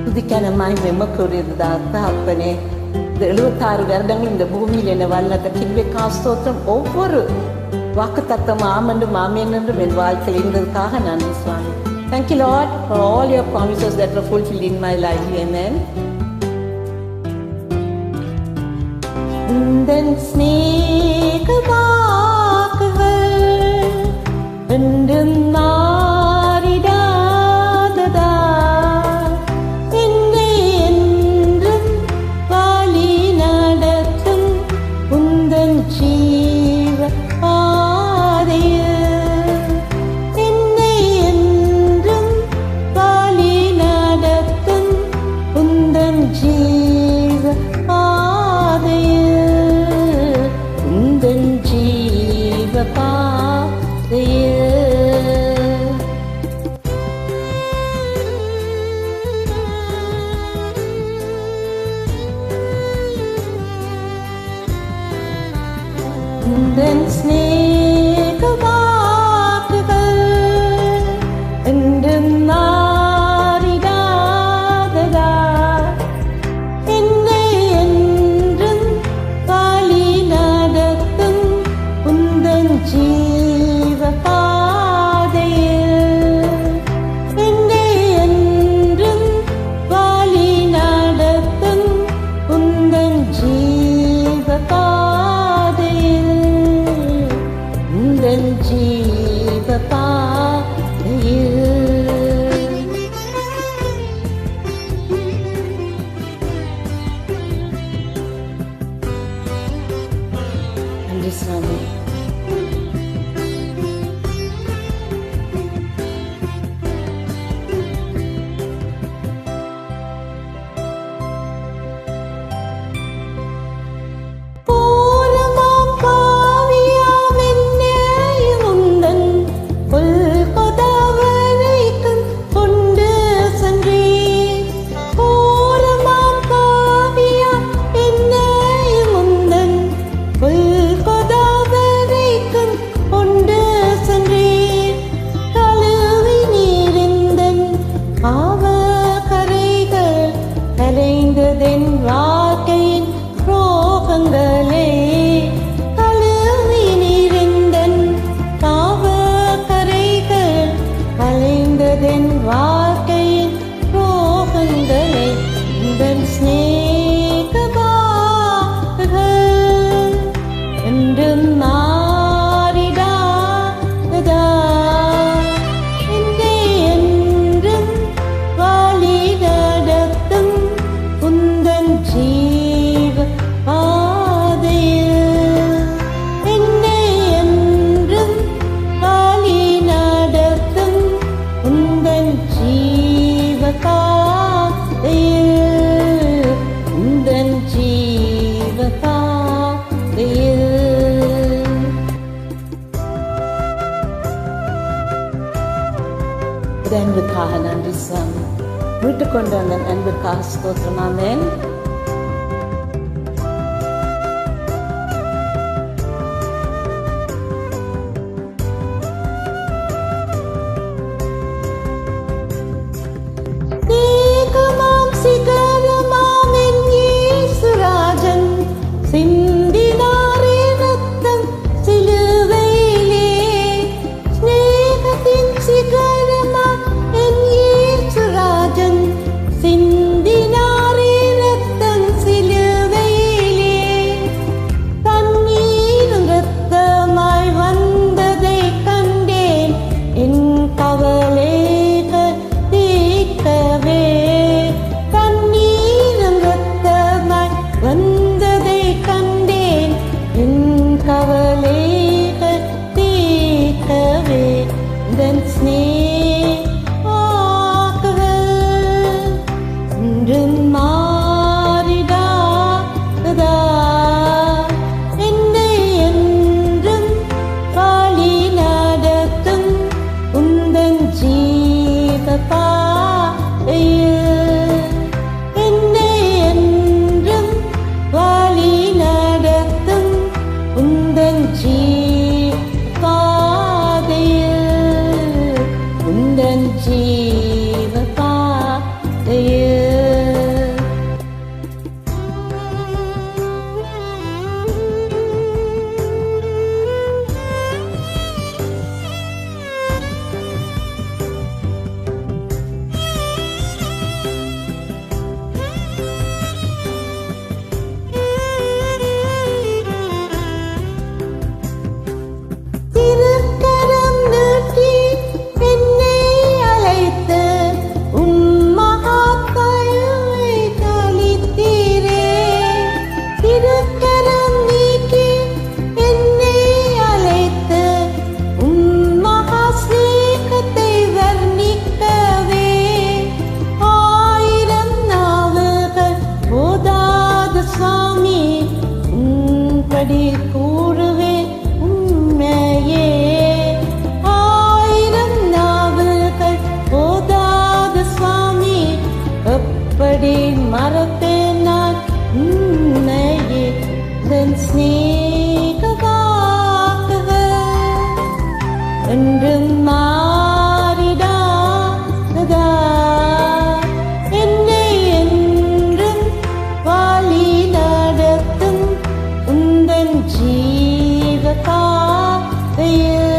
துதிக்கான மகிமை எமக்குரியதுதான் தகப்பனே. இந்த 76 வருடங்கள் இந்த பூமியில் என்னை வல்லத்த கிருபைக்கா ஸ்தோத்திரம். ஒவ்வொரு வாக்கு தத்தம் ஆமென்றும் ஆமென் என்றும் என் வாழ்க்கையில் இருந்ததுக்காக நன்றி சுவாமி. Thank you Lord for all your promises that were fulfilled in my life. Amen. உந்தன் ஸ்நேக வாக்குகள் என்றும் மாறிடாததா, என்னை என்றும் வழி நடத்தும் உந்தன் ஜீவ பாதையில், என்னை என்றும் வழி நடத்தும் உந்தன் ஜீவ பாதையில், உந்தன் ஜீவ பாதையில். உந்தன் ஸ்நேக வாக்குகள் என்றும் மாறிடாததா, என்னை என்றும் வழி நடத்தும் உந்தன் ஜீவ பாதையில், என்னை என்றும் வழி நடத்தும் உந்தன் ஜீவ பாதையில், உந்தன் ஜீவ பாதையில். நன்றி சுவாமி. போலமாம் பாவியாம் என்னையும் உந்தன் புல்கொதவரைக்கும் கொண்டு சென்றீர். போலமாம் பாவியாம் என்னையும் உந்தன் புல்கொதவரைக்கும் கொண்டு சென்றீர். கழுவி நீரிந்தன் பாவ கரைகள் கரைந்ததென் வாழ்க்கையின் ரோகங்களே. கழுவி நீரிந்தன் பாவ கரைகள் கலைந்ததென் வாழ்க்கையின் ரோகங்களே. உந்தன் ஸ்நேக வாக்குகள் என்றும் மாறிடாததா, என்னை என்றும் வழி நடத்தும் உந்தன் ஜீவ பாதையில், என்னை என்றும் வழி நடத்தும் உந்தன் ஜீவ பாதையில், உந்தன் ஜீவ பாதையில். அன்புக்காக நன்றி சுவாமி. மீட்டுக் கொண்டு வந்த அன்புக்காக ஸ்தோத்திரம். ஆமென். ஏகமாம் சிகரமாம் என் இயேசுராஜன் சிந்தினாரே ரத்தம் சிலுவையிலே. ஸ்நேகத்தின் சிகரமாம் என் இயேசுராஜன் சிந்தினாரே ரத்தம் என்றும் மாறிடாததா என்னை என்றும் வழி நடத்தும் உந்தன் ஜீவ பாதையில்